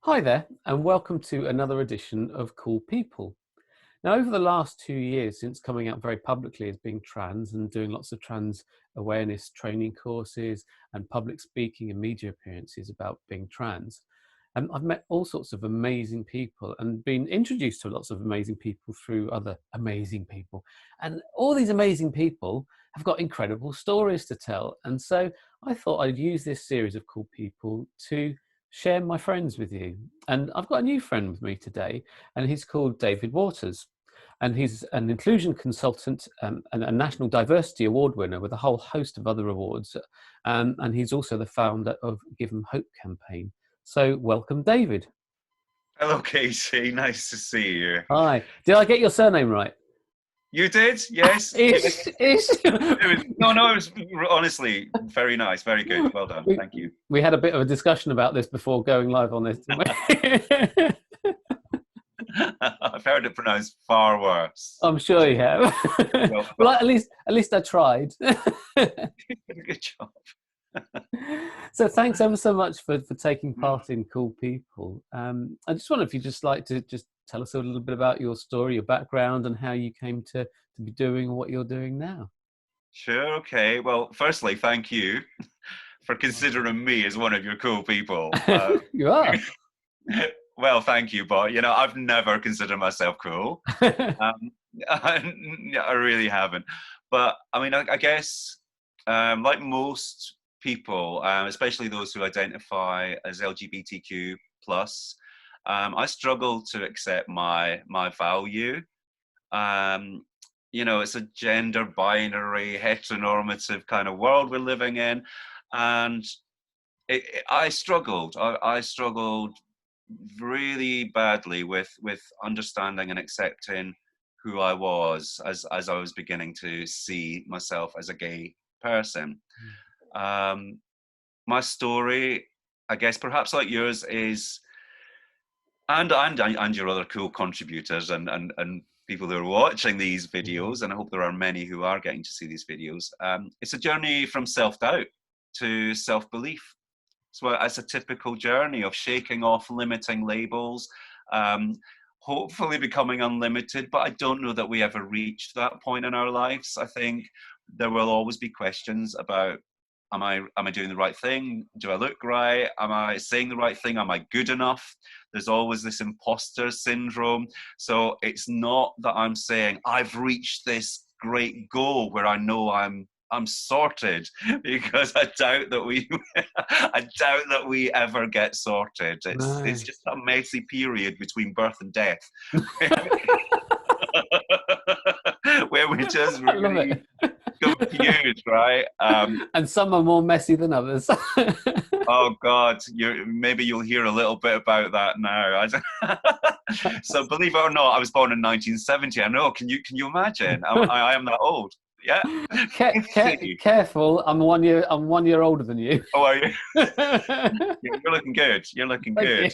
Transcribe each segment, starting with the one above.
Hi there, and welcome to another edition of Cool People. Now, over the last 2 years, since coming out very publicly as being trans and doing lots of trans awareness training courses and public speaking and media appearances about being trans, I've met all sorts of amazing people and been introduced to lots of amazing people through other amazing people. And all these amazing people have got incredible stories to tell. And so I thought I'd use this series of Cool People to share my friends with you. And I've got a new friend with me today, and he's called David Waters. And he's an inclusion consultant and a National Diversity Award winner with a whole host of other awards. And he's also the founder of Give 'em Hope campaign. So welcome, David. Hello, Casey. Nice to see you. Hi. Did I get your surname right? You did? Yes. Ish. No, it was honestly very nice. Very good. Well done. Thank you. We had a bit of a discussion about this before going live on this, didn't we? I've heard it pronounced far worse. I'm sure you have. Well, at least I tried. Good job. So thanks ever so much for taking part in Cool People. I just wonder if you'd just like to just tell us a little bit about your story, your background, and how you came to be doing what you're doing now. Sure. Okay. Well, firstly, thank you for considering me as one of your cool people. You are. Well, thank you, but I've never considered myself cool. I really haven't. But I mean, I guess like most people, especially those who identify as LGBTQ plus, I struggle to accept my value. It's a gender binary, heteronormative kind of world we're living in, and I struggled. I struggled really badly with understanding and accepting who I was as I was beginning to see myself as a gay person. My story, I guess, perhaps like yours, is and your other cool contributors and people who are watching these videos, and I hope there are many who are getting to see these videos. It's a journey from self-doubt to self-belief. So it's a typical journey of shaking off limiting labels, hopefully becoming unlimited, but I don't know that we ever reach that point in our lives. I think there will always be questions about, am I doing the right thing? Do I look right? Am I saying the right thing? Am I good enough? There's always this imposter syndrome. So it's not that I'm saying I've reached this great goal where I know I'm sorted, because I doubt that we ever get sorted. It's just a messy period between birth and death. Where we just really confused, right? And some are more messy than others. Oh God, maybe you'll hear a little bit about that now. So believe it or not, I was born in 1970. I know. Can you imagine? I am that old. Yeah. Careful. I'm 1 year older than you. Oh, are you? You're looking good. You're looking good.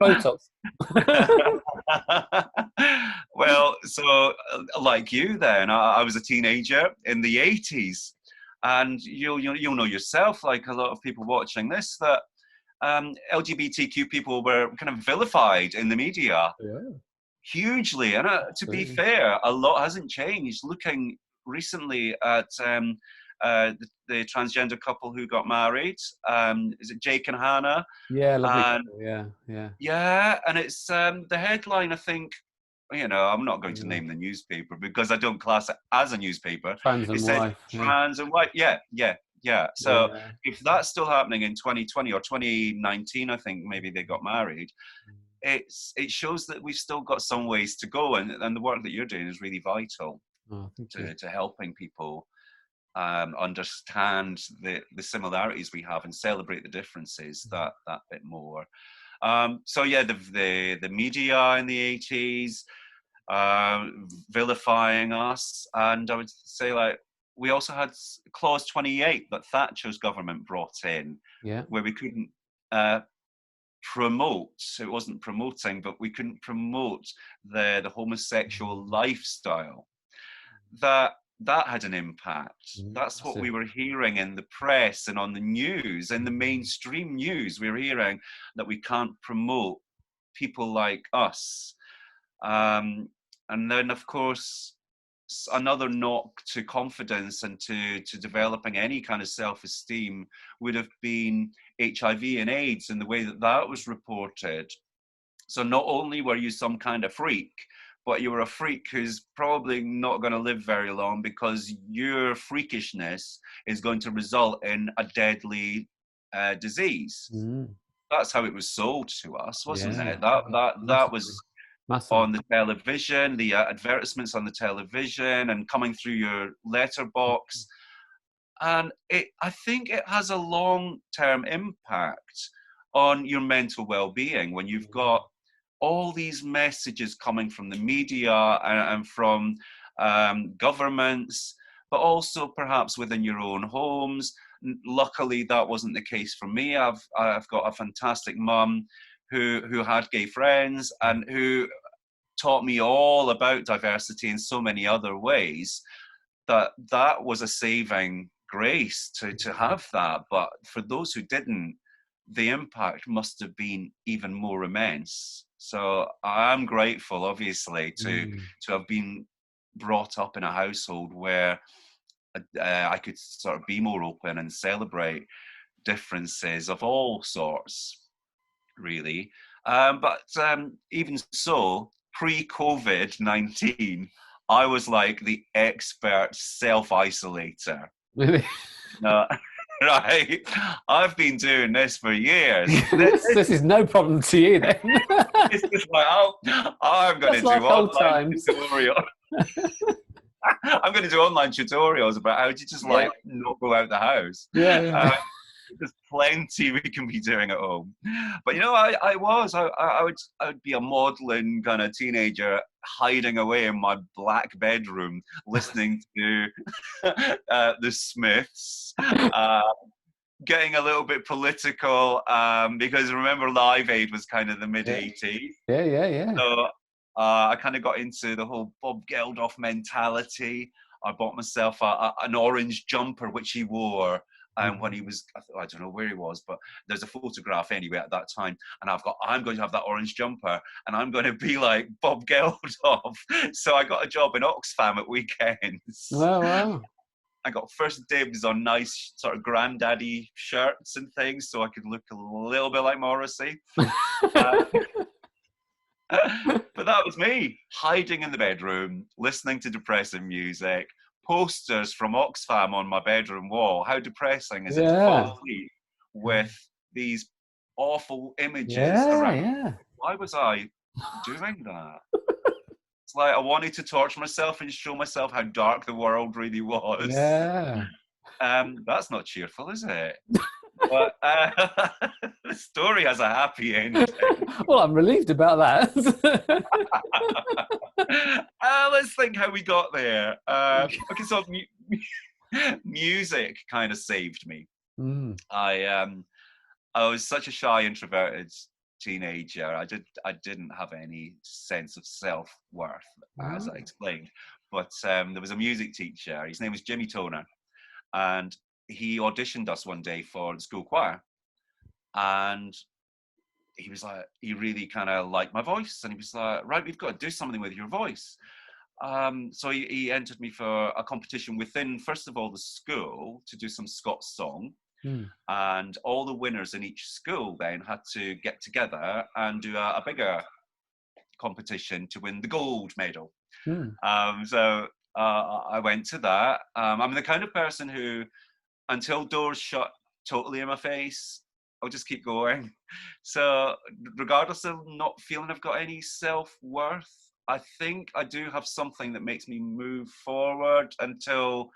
Botox. Well, so like you then, I was a teenager in the 80s, and you'll know yourself, like a lot of people watching this, that LGBTQ people were kind of vilified in the media. Yeah. Hugely. And to be fair, a lot hasn't changed. Looking recently at the transgender couple who got married, is it Jake and Hannah? Yeah, lovely. Yeah. And it's the headline, I think, I'm not going to name the newspaper because I don't class it as a newspaper. Trans and white. Trans and white. Yeah. So if that's still happening in 2020 or 2019, I think maybe they got married. It shows that we've still got some ways to go, and the work that you're doing is really vital to helping people understand the similarities we have and celebrate the differences that bit more. So yeah, the media in the 80s vilifying us, and I would say, like, we also had Clause 28 that Thatcher's government brought in, where we couldn't promote, it wasn't promoting, but we couldn't promote the homosexual lifestyle. That that had an impact. That's what we were hearing in the press and on the news, in the mainstream news. We were hearing that we can't promote people like us. And then, of course, another knock to confidence and to developing any kind of self-esteem would have been HIV and AIDS and the way that that was reported. So not only were you some kind of freak, but you were a freak who's probably not going to live very long because your freakishness is going to result in a deadly disease. That's how it was sold to us, wasn't it? That was on the television, the advertisements on the television and coming through your letterbox. And I think it has a long-term impact on your mental well-being when you've got all these messages coming from the media and from governments, but also perhaps within your own homes. Luckily, that wasn't the case for me. I've got a fantastic mum who had gay friends and who taught me all about diversity in so many other ways. That was a saving grace to have that. But for those who didn't, the impact must have been even more immense. So I'm grateful, obviously, to have been brought up in a household where I could sort of be more open and celebrate differences of all sorts, really. But even so, pre-COVID-19, I was like the expert self-isolator. Really? Right, I've been doing this for years. This is no problem to you then. It's just like, I'm going to do online tutorials. I'm going to do online tutorials about how to just like not go out the house. There's plenty we can be doing at home. But you know, I would be a maudlin kind of teenager hiding away in my black bedroom listening to the Smiths, getting a little bit political because remember Live Aid was kind of the mid-80s. Yeah. So I kind of got into the whole Bob Geldof mentality. I bought myself an orange jumper, which he wore when he was, I don't know where he was, but there's a photograph anyway at that time. And I'm going to have that orange jumper and I'm going to be like Bob Geldof. So I got a job in Oxfam at weekends. Wow. I got first dibs on nice sort of granddaddy shirts and things so I could look a little bit like Morrissey. But that was me, hiding in the bedroom, listening to depressing music, posters from Oxfam on my bedroom wall. How depressing is it to fall asleep with these awful images around? Why was I doing that? It's like I wanted to torture myself and show myself how dark the world really was. That's not cheerful, is it? But the story has a happy ending. Well, I'm relieved about that. Let's think how we got there. Okay, so music kind of saved me. I was such a shy, introverted teenager. I didn't have any sense of self-worth, as I explained. But there was a music teacher. His name was Jimmy Toner, and he auditioned us one day for the school choir, and he was like, he really kind of liked my voice, and he was like, right, we've got to do something with your voice. So he entered me for a competition within, first of all, the school to do some Scots song, and all the winners in each school then had to get together and do a bigger competition to win the gold medal. So I went to that. I'm the kind of person who, until doors shut totally in my face, I'll just keep going. So regardless of not feeling I've got any self-worth, I think I do have something that makes me move forward until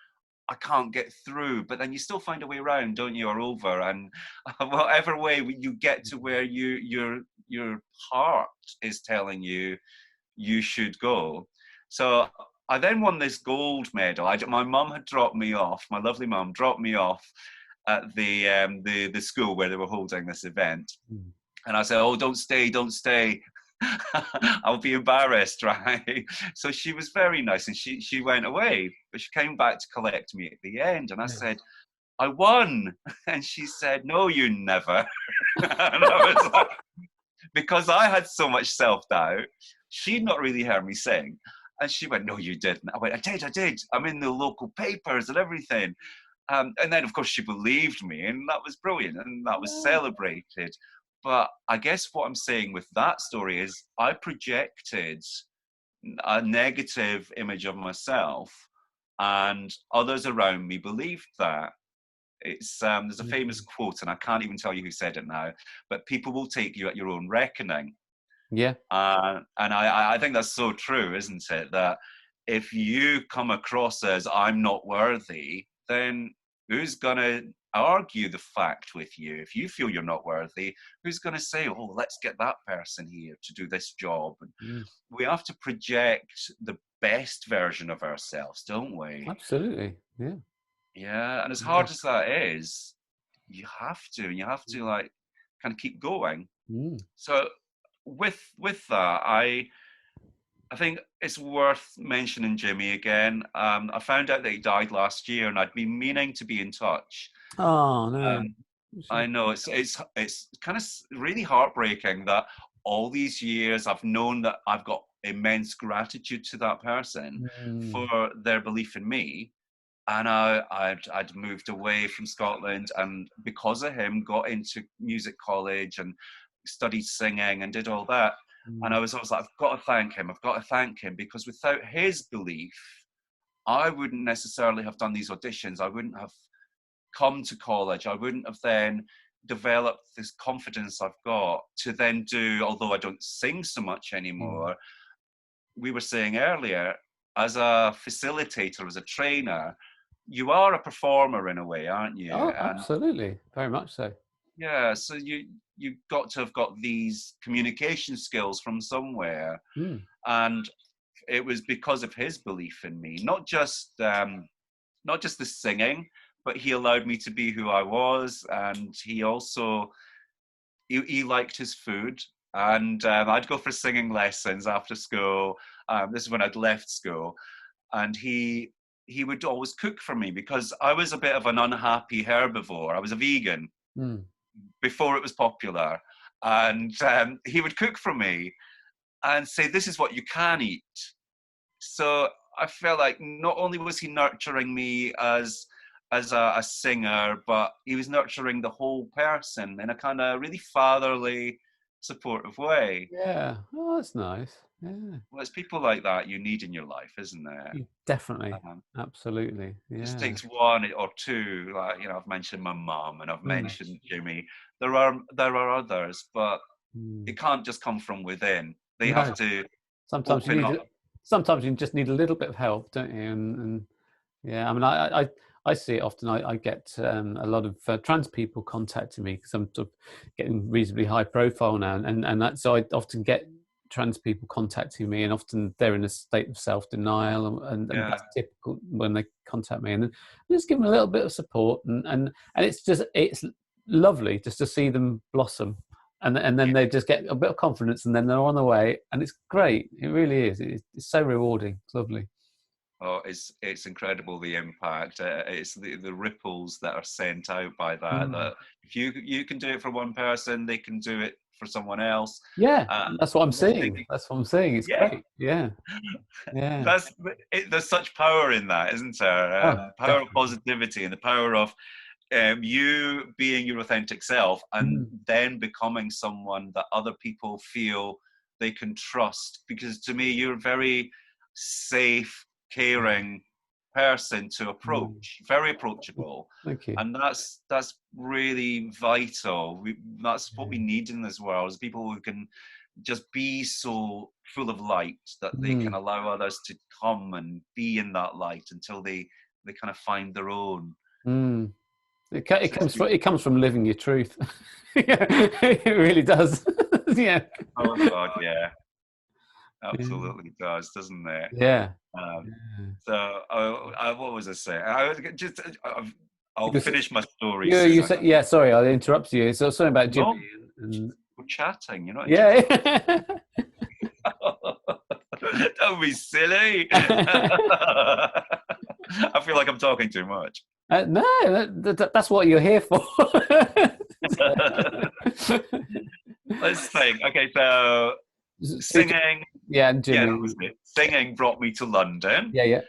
I can't get through. But then you still find a way around, don't you, or over. And whatever way you get to where your heart is telling you you should go. So I then won this gold medal. My mum had dropped me off. My lovely mum dropped me off at the school where they were holding this event. And I said, oh, don't stay. I'll be embarrassed, right? So she was very nice, and she went away, but she came back to collect me at the end, and I Yeah. said, I won. And she said, no, you never. And I was like, because I had so much self-doubt, she'd not really heard me sing. And she went, no, you didn't. I went, I did. I'm in the local papers and everything. And then, of course, she believed me, and that was brilliant, and that was Yeah. celebrated. But I guess what I'm saying with that story is I projected a negative image of myself, and others around me believed that. It's there's a famous quote, and I can't even tell you who said it now, but people will take you at your own reckoning. Yeah. And I think that's so true, isn't it? That if you come across as I'm not worthy, then who's going to argue the fact with you? If you feel you're not worthy, who's going to say, oh, let's get that person here to do this job? And Mm. we have to project the best version of ourselves, don't we? Absolutely. Yeah. Yeah. And as Yeah. hard as that is, you have to like kind of keep going. Mm. So with that, I think it's worth mentioning Jimmy again. I found out that he died last year, and I'd been meaning to be in touch. Oh no. Um, I know it's kind of really heartbreaking that all these years I've known that I've got immense gratitude to that person Mm. for their belief in me, and I'd moved away from Scotland, and because of him, got into music college and studied singing and did all that. And Mm. I was always like, I've got to thank him. I've got to thank him, because without his belief, I wouldn't necessarily have done these auditions. I wouldn't have come to college. I wouldn't have then developed this confidence I've got to then do, although I don't sing so much Mm. anymore. We were saying earlier, as a facilitator, as a trainer, you are a performer in a way, aren't you? Oh, And absolutely. Very much so. yeah, so you've got to have got these communication skills from somewhere, Mm. and it was because of his belief in me, not just the singing, but he allowed me to be who I was, and he also he liked his food. And I'd go for singing lessons after school. This is when I'd left school, and he would always cook for me because I was a bit of an unhappy herbivore. I was a vegan Mm. before it was popular, and he would cook for me and say, "This is what you can eat." So I felt like not only was he nurturing me as a singer, but he was nurturing the whole person in a kind of really fatherly, supportive way. Yeah. Oh, that's nice. Yeah. Well, it's people like that you need in your life, isn't there? Definitely. Um, Absolutely. just Yeah. takes one or two. Like, you know, I've mentioned my mum and I've Mm. mentioned Jimmy. There are others, but Mm. it can't just come from within. They have No. to Sometimes you open need up. it. Sometimes you just need a little bit of help, don't you? And yeah, I mean, I see it often. I get a lot of trans people contacting me because I'm sort of getting reasonably high profile now, and that, so I often get trans people contacting me, and often they're in a state of self denial, and Yeah. that's typical when they contact me, and then I just give them a little bit of support, and it's lovely just to see them blossom. And then they just get a bit of confidence, and then they're on the way, and it's great. It really is. It's so rewarding. It's lovely. Oh, it's incredible the impact. It's the ripples that are sent out by that. Mm. That if you can do it for one person, they can do it for someone else. Yeah, Uh, that's what I'm they seeing. can- That's what I'm seeing. It's yeah, great. Yeah, yeah. that's there's such power in that, isn't there? Oh, Power of definitely. positivity and the power of you being your authentic self, and Mm, then becoming someone that other people feel they can trust. Because to me, you're a very safe, caring person to mm. approach, very approachable, Thank you. and that's really vital. That's what we Yeah. need in this world, is people who can just be so full of light that they can Mm, allow others to come and be in that light until they kind of find their own. mm. It So it's, comes from living your truth. Yeah, it really does. Yeah. oh God, yeah, Yeah. absolutely does, doesn't it? Yeah. Um, Yeah. so what was I saying? I'll You, s- finish my story you soon. said, yeah. Sorry, I interrupted you. So something about Jimmy No, and we're chatting, you're not yeah. interrupting. Don't be silly. I feel like I'm talking too much. No, that's what you're here for. Let's think. Okay, so singing, Yeah, and yeah, that Jimmy. was it. Singing brought me to London, Yeah, yeah.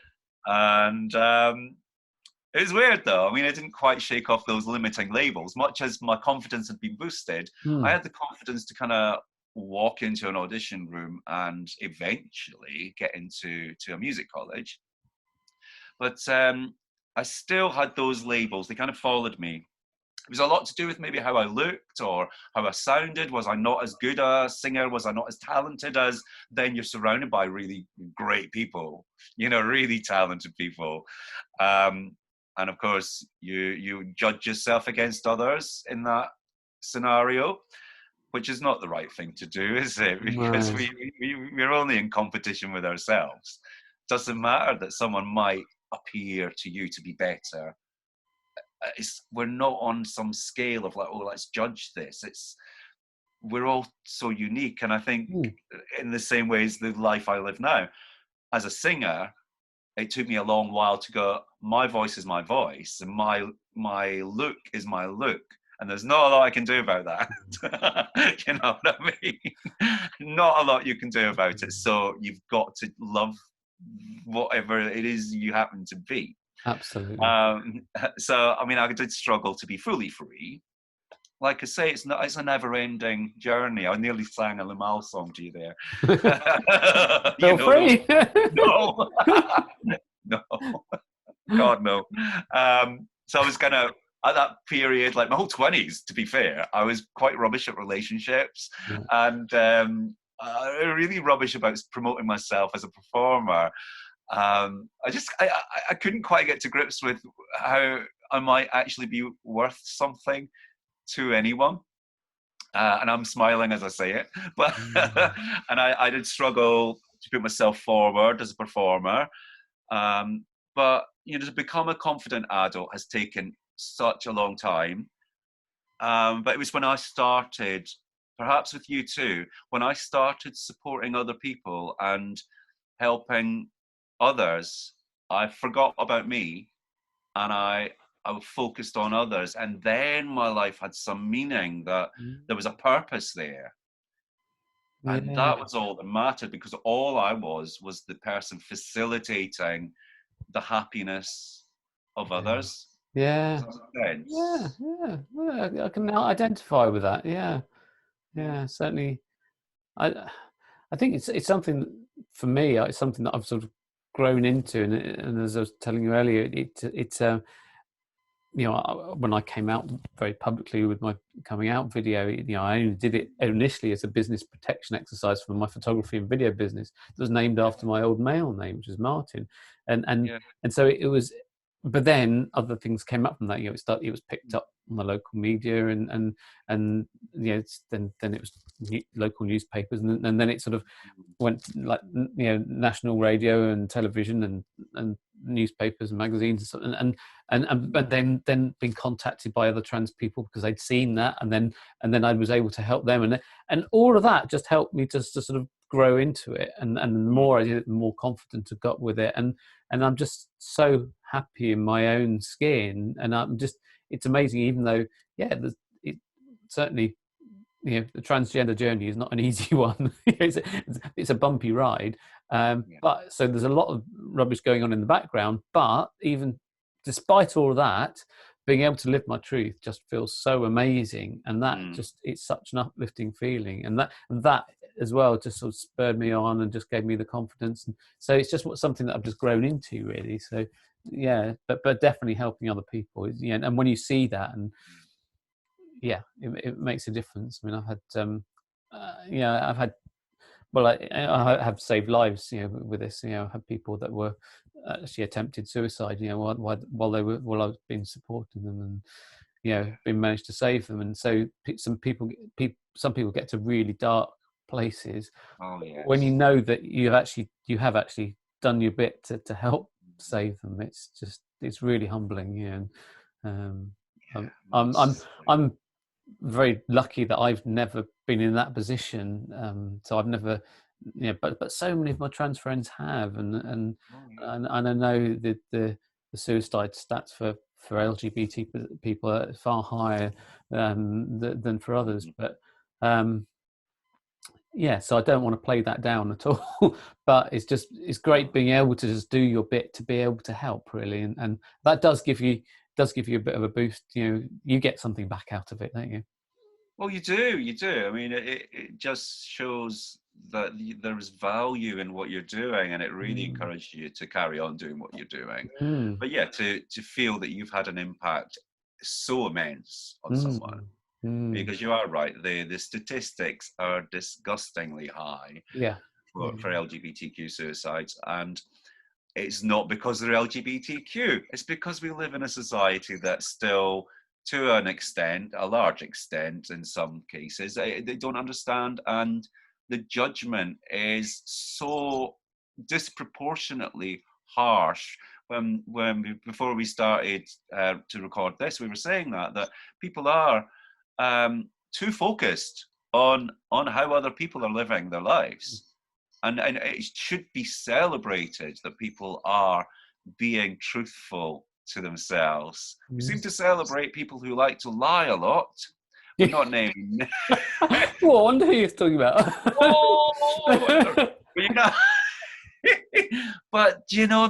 and it was weird though. I mean, I didn't quite shake off those limiting labels. Much as my confidence had been boosted, I Hmm. had the confidence to kind of walk into an audition room and eventually get into a music college. But I still had those labels. They kind of followed me. It was a lot to do with maybe how I looked or how I sounded. Was I not as good a singer? Was I not as talented as? Then you're surrounded by really great people, really talented people. Um, and of course, you judge yourself against others in that scenario, which is not the right thing to do, is it? Because No. we're only in competition with ourselves. Doesn't matter that someone might appear to you to be better. We're not on some scale of like, oh, let's judge this. We're all so unique, and I think Hmm. in the same way as the life I live now, as a singer, it took me a long while to go, my voice is my voice, and my look is my look, and there's not a lot I can do about that. You know what I mean? Not a lot you can do about it. So you've got to love whatever it is you happen to be. Absolutely. Um, so I mean, I did struggle to be fully free. Like I say, it's a never-ending journey. I nearly sang a Limahl song to you there. You Feel know those? free. No, no, God no. So I was kind of at that period, like my whole 20s. To be fair, I was quite rubbish at relationships, Yeah. and really rubbish about promoting myself as a performer. I couldn't quite get to grips with how I might actually be worth something to anyone. And I'm smiling as I say it, but Mm. and I did struggle to put myself forward as a performer. But to become a confident adult has taken such a long time. But it was when I started, perhaps with you too, when I started supporting other people and helping others, I forgot about me, and I was focused on others, and then my life had some meaning, that there was a purpose there, and Yeah. that was all that mattered, because all I was the person facilitating the happiness of Yeah. others. Yeah. Does that make Yeah. sense? Yeah. Well, I can now identify with that. Yeah. Yeah. Yeah. Certainly. I I think it's something for me. It's something that I've sort of grown into, and as I was telling you earlier, it's when I came out very publicly with my coming out video, I only did it initially as a business protection exercise for my photography and video business. It was named after my old male name, which is Martin, and and Yeah. and so it was. But then other things came up from that. It was picked up on the local media, and then it was local newspapers, and then it sort of went like national radio and television and newspapers and magazines and then being contacted by other trans people because they'd seen that, and then I was able to help them, and all of that just helped me just to sort of grow into it, and the more I did it, the more confident I got with it, and I'm just so happy in my own skin, and it's amazing, even though it certainly the transgender journey is not an easy one. It's a bumpy ride, Yeah. but so there's a lot of rubbish going on in the background, but even despite all of that, being able to live my truth just feels so amazing, and that Mm. just it's such an uplifting feeling, and that as well just sort of spurred me on and just gave me the confidence, and so it's just something that I've just grown into, really. So yeah, but definitely helping other people and when you see that, and yeah, it makes a difference. I mean, I've had, well, I have saved lives, with this. I've had people that were actually attempted suicide, while I was being supporting them, and Yeah. been managed to save them. And so some people get to really dark places Oh when you yes. know that you have actually done your bit to help save them. It's really humbling, and Yeah. I'm Massively. I'm very lucky that I've never been in that position. So I've never yeah, but so many of my trans friends have, Oh, yeah. and I know the suicide stats for LGBT people are far higher than for others, Mhm. but yeah, so I don't want to play that down at all. But it's great being able to just do your bit to be able to help, really, and that does give you a bit of a boost. You get something back out of it, don't you? Well, you do, you do. I mean, it just shows that there is value in what you're doing, and it really Mm. encourages you to carry on doing what you're doing. Mm. But yeah, to feel that you've had an impact so immense on someone, Mm. Mm. because you are right, the statistics are disgustingly high Yeah. for LGBTQ suicides, and it's not because they're LGBTQ. It's because we live in a society that still, to an extent, a large extent in some cases, they don't understand, and the judgment is so disproportionately harsh. Before we started to record this, we were saying that people are too focused on how other people are living their lives, and it should be celebrated that people are being truthful to themselves. We seem Mm. to celebrate people who like to lie a lot. We're Yeah. not naming. Well, I wonder who you're talking about. Oh, you know, but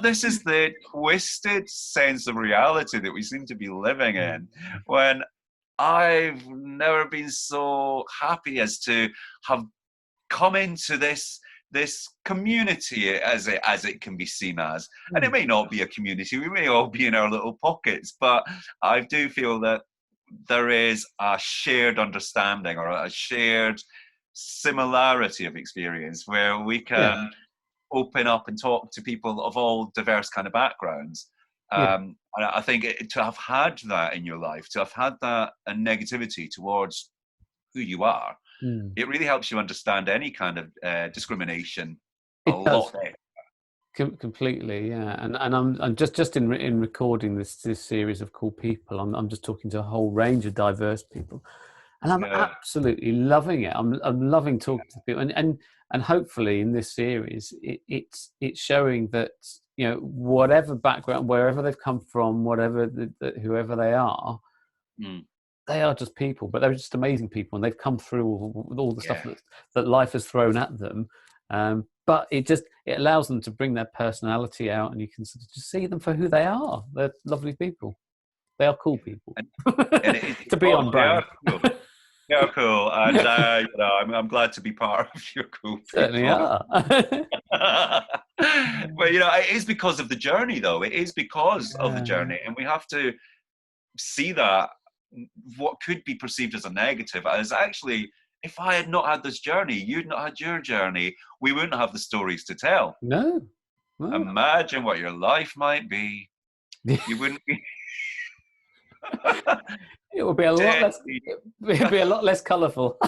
this is the twisted sense of reality that we seem to be living in. When I've never been so happy as to have come into this community, as it can be seen as. And it Mm. may not be a community, we may all be in our little pockets, but I do feel that there is a shared understanding, or a shared similarity of experience, where we Yeah. can open up and talk to people of all diverse kind of backgrounds. Yeah. And I think to have had that in your life, to have had that negativity towards who you are, Mm. it really helps you understand any kind of discrimination a It does. lot better. Completely, yeah, and I'm just in recording this series of cool people. I'm just talking to a whole range of diverse people, and I'm Yeah, absolutely loving it. I'm loving talking to people, and hopefully in this series, it's showing that whatever background, wherever they've come from, whatever whoever mm, they are just people, but they're just amazing people, and they've come through all the stuff yeah. that life has thrown at them. But it allows them to bring their personality out, and you can sort of just see them for who they are. They're lovely people. They are cool people. And, and To be oh, on they are brand. cool. They are cool, and I'm glad to be part of your cool Certainly people. are. But it is because of the journey, though. It is because of the Yeah. journey, and we have to see that what could be perceived as a negative as actually, if I had not had this journey, you'd not had your journey, we wouldn't have the stories to tell. No. No. Imagine what your life might be. You wouldn't be It would be a lot dead. less. It'd be a lot less colourful.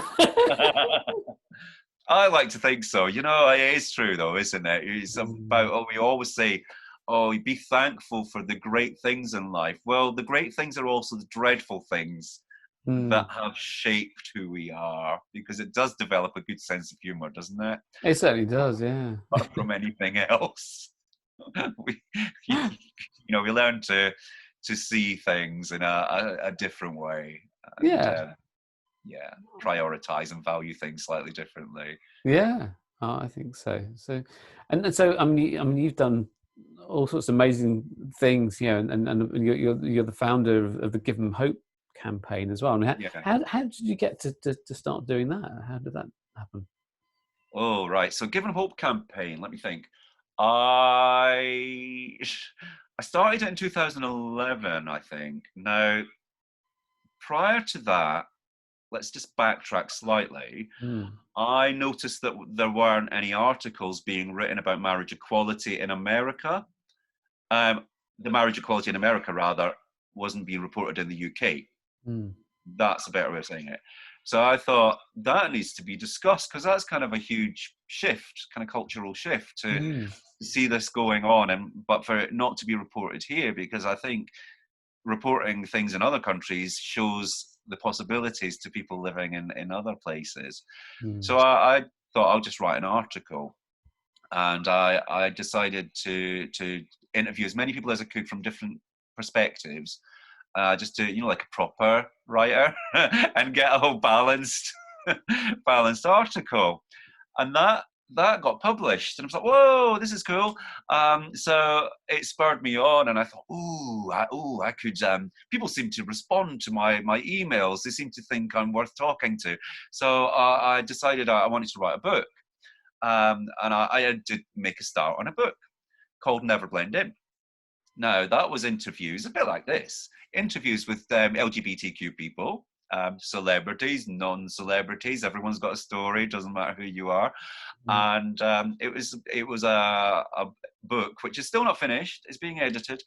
I like to think so. It is true, though, isn't it? It's about, we always say, oh, be thankful for the great things in life. Well, the great things are also the dreadful things that Mm. have shaped who we are, because it does develop a good sense of humor, doesn't it? It certainly does. Yeah. Apart from anything else, we, we learn to see things in a different way, and Yeah. yeah, prioritize and value things slightly differently. Yeah, I think so. And so you've done all sorts of amazing things, and you're the founder of the Give 'Em Hope campaign as well. I mean, Yeah. how did you get to start doing that? How did that happen? Oh, right. So, Given Hope campaign. Let me think. I I started it in 2011, I think. Now, prior to that, let's just backtrack slightly. Mm. I noticed that there weren't any articles being written about marriage equality in America. Um, the marriage equality in America, rather, wasn't being reported in the UK. Mm. That's a better way of saying it. So I thought that needs to be discussed, because that's kind of a huge shift, kind of cultural shift, to Mm. see this going on, but for it not to be reported here, because I think reporting things in other countries shows the possibilities to people living in other places. Mm. So I thought I'll just write an article. And I decided to interview as many people as I could from different perspectives, just to, like a proper writer, and get a whole balanced article. And that got published, and I was like, whoa, this is cool. So it spurred me on, and I thought, I could, people seem to respond to my emails. They seem to think I'm worth talking to. So I decided I wanted to write a book. And I had to make a start on a book called Never Blend In. Now, that was interviews, a bit like this, interviews with LGBTQ people, celebrities, non-celebrities. Everyone's got a story, doesn't matter who you are. And it was a book which is still not finished. It's being edited,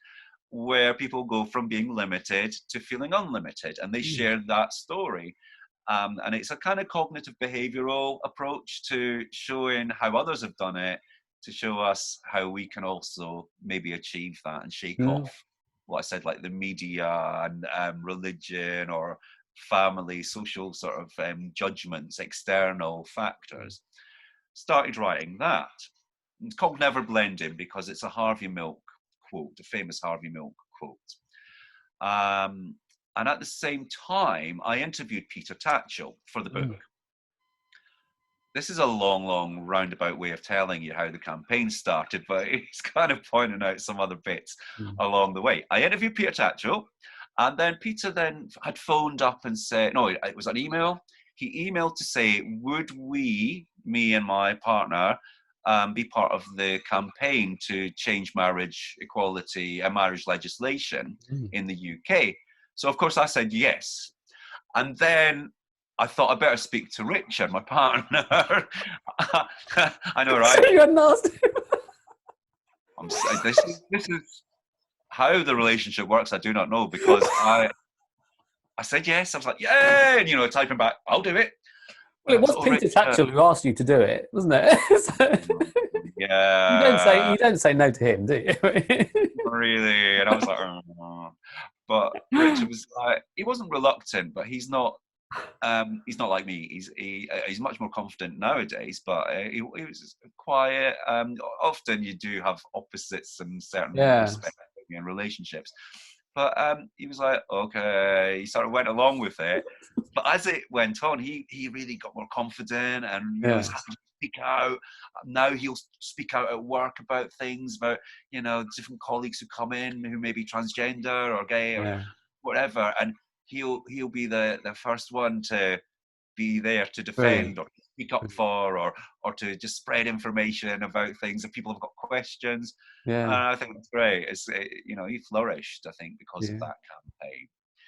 where people go from being limited to feeling unlimited, and they share that story. And it's a kind of cognitive behavioral approach to showing how others have done it, to show us how we can also maybe achieve that and shake off what I said, like the media and religion or family, social sort of judgments, external factors. Started writing that. It's called Never Blend In because it's a Harvey Milk quote, a famous Harvey Milk quote. And at the same time, I interviewed Peter Tatchell for the book. This is a long, roundabout way of telling you how the campaign started, but it's kind of pointing out some other bits along the way. I interviewed Peter Tatchell, and then Peter then had phoned up and said, no, it was an email. He emailed to say, would we, me and my partner, be part of the campaign to change marriage equality and marriage legislation in the UK? So, of course, I said yes. And then I thought I better speak to Richard, my partner. I know, right? You hadn't asked him. This is how the relationship works. I do not know, because I said yes. I was like, yay! And, typing back, I'll do it. Well, it was Peter Tatchell who asked you to do it, wasn't it? Yeah. You don't say no to him, do you? Really? And I was like, oh. But Richard was like, he wasn't reluctant, but he's not like me. He's much more confident nowadays, but he was quiet. Often you do have opposites in certain respects in relationships. But he was like, okay. He sort of went along with it. But as it went on, he really got more confident, and was happy to speak out. Now he'll speak out at work about things, about different colleagues who come in who may be transgender or gay or whatever, and he'll be the first one to be there to defend or speak up for, or to just spread information about things if people have got questions. I think that's great. He flourished, I think, because of that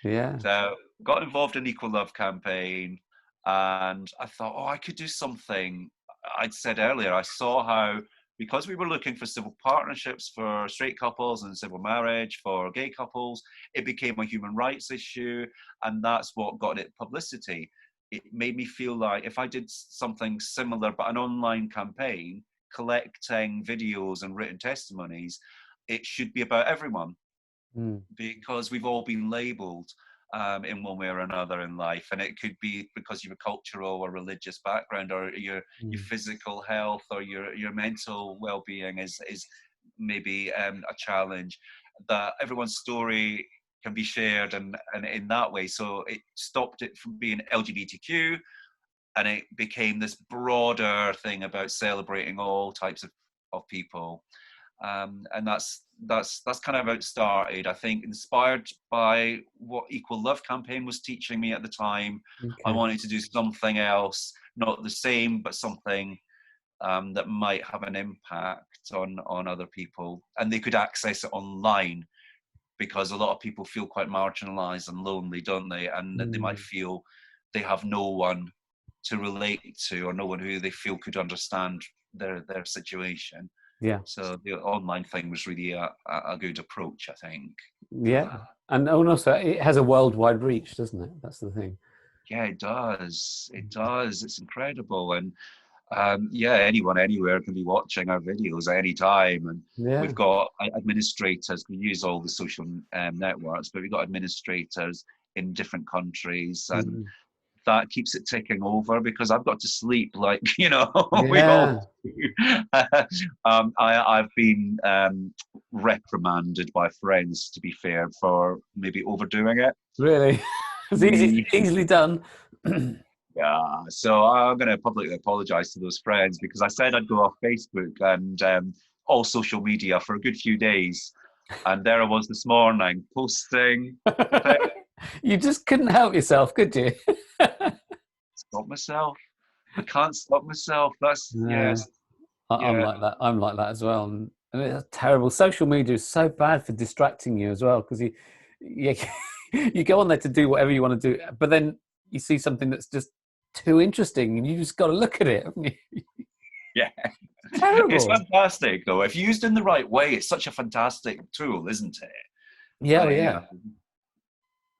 campaign. So got involved in Equal Love campaign, and I thought, I could do something. I'd said earlier, I saw how, because we were looking for civil partnerships for straight couples and civil marriage for gay couples, it became a human rights issue, and that's what got it publicity. It made me feel like if I did something similar, but an online campaign, collecting videos and written testimonies, it should be about everyone, because we've all been labelled in one way or another in life, and it could be because of your cultural or religious background, or your physical health, or your mental well-being is maybe a challenge. That everyone's story can be shared, and in that way, so it stopped it from being LGBTQ, and it became this broader thing about celebrating all types of people. And that's kind of how it started. I think inspired by what Equal Love campaign was teaching me at the time. I wanted to do something else, not the same, but something that might have an impact on other people, and they could access it online, because a lot of people feel quite marginalised and lonely, don't they? And they might feel they have no one to relate to, or no one who they feel could understand their situation. So the online thing was really a good approach, I think. And also it has a worldwide reach, doesn't it? That's the thing. Yeah, it does. It's incredible. And anyone anywhere can be watching our videos at any time. And we've got administrators. We use all the social networks, but we've got administrators in different countries, and that keeps it ticking over, because I've got to sleep, like, you know, we all Yeah. do. I've been reprimanded by friends, to be fair, for maybe overdoing it. Really? It's Me, easily done. yeah. So I'm going to publicly apologize to those friends, because I said I'd go off Facebook and all social media for a good few days. And there I was this morning posting. You just couldn't help yourself, could you? Stop myself. I can't stop myself. That's, No, yes. I'm Yeah. like that. I'm like that as well. And it's terrible. Social media is so bad for distracting you as well, because you, you go on there to do whatever you want to do, but then you see something that's just too interesting, and you just got to look at it, haven't you? Yeah. It's Terrible. fantastic, though. If used in the right way, it's such a fantastic tool, isn't it? Yeah, You know, yeah.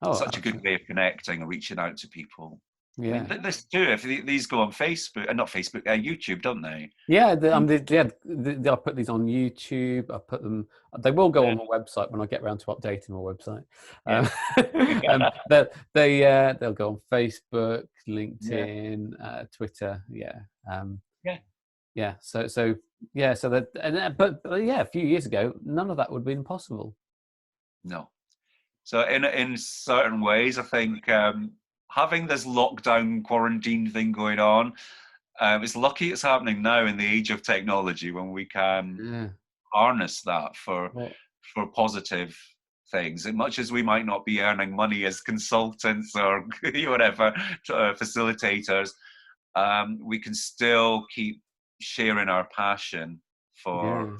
Oh, such a good absolutely. way of connecting and reaching out to people. I mean, Yeah. this too, if these go on Facebook, and not Facebook, YouTube, don't they? Yeah, I put these on YouTube. I put them. They will go Yeah. on my website when I get around to updating my website. Yeah. They'll go on Facebook, Yeah. LinkedIn, Twitter. Yeah, Yeah. yeah. So that, but yeah, a few years ago, none of that would have been possible. No. So in certain ways, I think having this lockdown quarantine thing going on, it's lucky it's happening now in the age of technology, when we can Yeah. harness that Well, for positive things. And much as we might not be earning money as consultants or whatever, facilitators, we can still keep sharing our passion for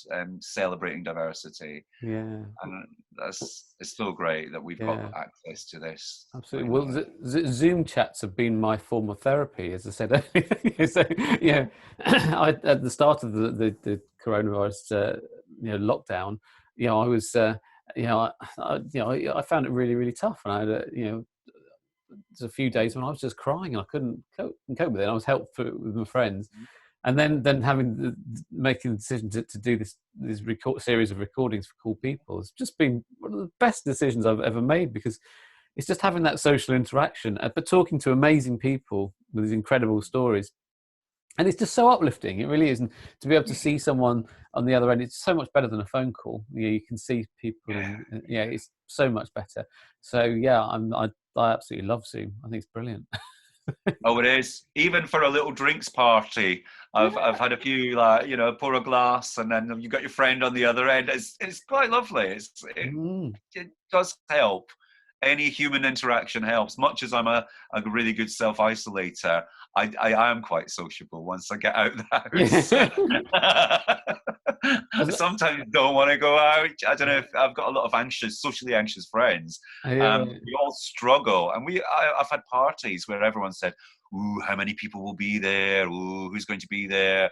yeah, celebrating diversity. yeah, And it's so great that we've got yeah. access to this Absolutely. right Well, now. Zoom chats have been my form of therapy, as I said earlier. So, yeah, at the start of the coronavirus, lockdown, I was, I found it really, really tough, and I had, there's a few days when I was just crying and I couldn't cope with it. And I was helped with my friends, and then making the decision to do this series of recordings for cool people has just been one of the best decisions I've ever made, because it's just having that social interaction, but talking to amazing people with these incredible stories. And it's just so uplifting. It really is. And to be able to see someone on the other end, it's so much better than a phone call. You can see people, Yeah. and yeah, it's so much better. So yeah, I absolutely love Zoom. I think it's brilliant. Oh, it is. Even for a little drinks party, I've had a few, like, pour a glass, and then you got your friend on the other end. It's quite lovely. Mm. It does help. Any human interaction helps. Much as I'm a really good self-isolator, I am quite sociable once I get out the house. Yeah. I sometimes don't want to go out. I don't know if I've got a lot of socially anxious friends. Yeah. We all struggle, and I've had parties where everyone said, "Ooh, how many people will be there? Ooh, who's going to be there?"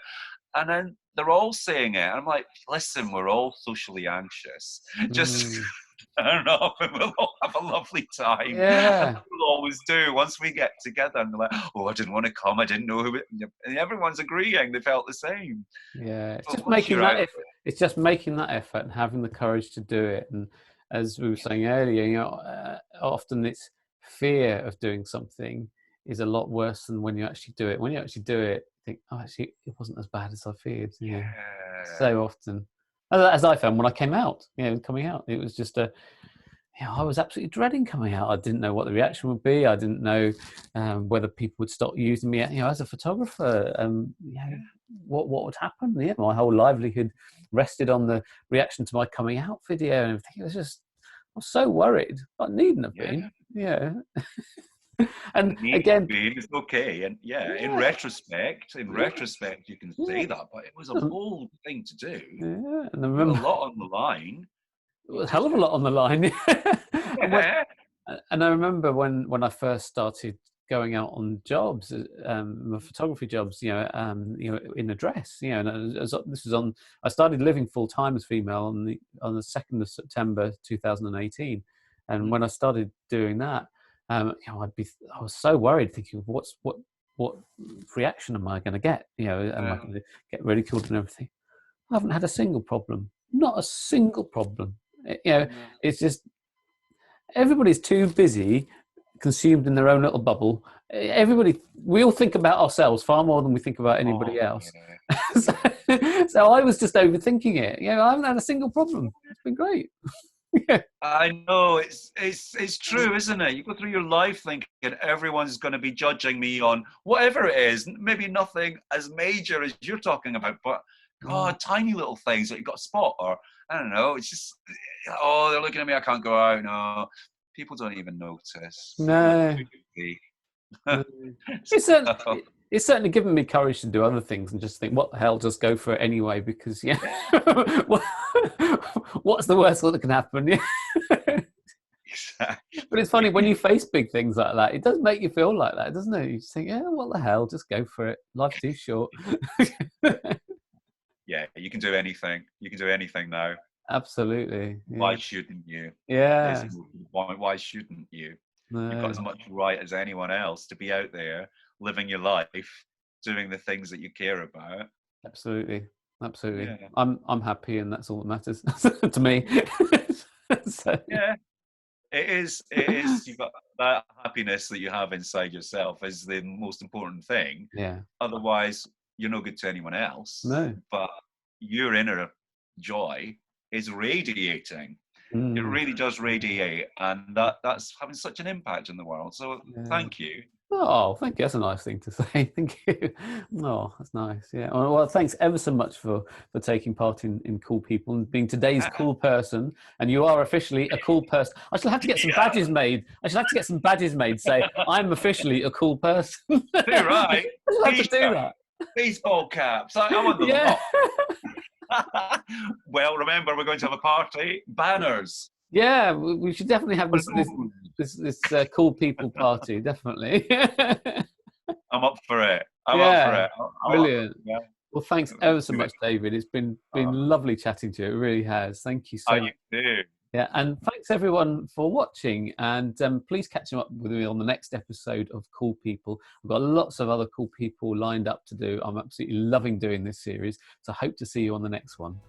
And then they're all saying it. And I'm like, listen, we're all socially anxious. Just Mm. turn up and we'll all have a lovely time. And Yeah. people always do once we get together. And they're like, oh, I didn't want to come. I didn't know who. And everyone's agreeing. They felt the same. Yeah, it's But just once making you're that out, effort. It's just making that effort and having the courage to do it. And as we were saying earlier, often it's fear of doing something is a lot worse than when you actually do it. When you actually do it, you think, oh, actually, it wasn't as bad as I feared. Yeah, yeah, so often, as I found when I came out. Coming out, it was just I was absolutely dreading coming out. I didn't know what the reaction would be. I didn't know whether people would stop using me, as a photographer. What would happen? Yeah, my whole livelihood rested on the reaction to my coming out video and everything. It was just, I was so worried. I needn't have yeah. been. Yeah. And Need to again, be, it's okay. And yeah, yeah, in yeah, retrospect, you can yeah, say that, but it was a doesn't, bold thing to do. yeah. And I Put a remember lot on the line. a You hell just of a lot on the line. and when, yeah. and I remember when I first started going out on jobs, my photography jobs, in a dress, and this was on. I started living full time as female on the 2nd of September 2018, and when I started doing that, I was so worried, thinking, what reaction am I going to get? Am I going to get ridiculed and everything? I haven't had a single problem, not a single problem. No. It's just everybody's too busy consumed in their own little bubble. Everybody, we all think about ourselves far more than we think about anybody Oh, else. yeah. so, so I was just overthinking it. I haven't had a single problem. It's been great. Yeah. I know, it's true, isn't it? You go through your life thinking everyone's going to be judging me on whatever it is. Maybe nothing as major as you're talking about, but God, tiny little things that you got a spot, or I don't know. It's just, oh, they're looking at me. I can't go out. No, people don't even notice. They look No. too busy. No. So, It's certainly given me courage to do other things and just think, what the hell, just go for it anyway, because what's the worst that can happen? exactly. But it's funny, when you face big things like that, it does make you feel like that, doesn't it? You just think, yeah, what the hell, just go for it. Life's too short. Yeah, you can do anything. You can do anything now. Absolutely. Why Yeah. shouldn't you? Yeah. Why shouldn't you? You've got No, as much right as anyone else to be out there living your life, doing the things that you care about. absolutely. Absolutely. Yeah. I'm happy, and that's all that matters to me. So, Yeah. It is. It is. You've got that happiness that you have inside yourself is the most important thing. yeah. Otherwise, you're no good to anyone else. No. But your inner joy is radiating. It Mm, really does radiate, and that's having such an impact in the world. So yeah. thank you. Oh, thank you. That's a nice thing to say. Thank you. Oh, that's nice. Yeah. Well, thanks ever so much for taking part in Cool People and being today's cool person. And you are officially a cool person. I shall have to get some Yeah, badges made. I shall have to get some badges made. Say I'm officially a cool person. too right. I shall have to do T-shirt, that. baseball caps. I want the Yeah. lot. Well, remember, we're going to have a party. Banners. Yeah. We should definitely have this Cool People party. Definitely. I'm up for it. I'm up for Yeah. it. Brilliant. Yeah. Well, thanks ever so Do it. much, David. It's been Uh, lovely chatting to you. It really has. Thank you so you much. do. Yeah, and thanks everyone for watching. And please catch up with me on the next episode of Cool People. I've got lots of other cool people lined up to do. I'm absolutely loving doing this series. So I hope to see you on the next one.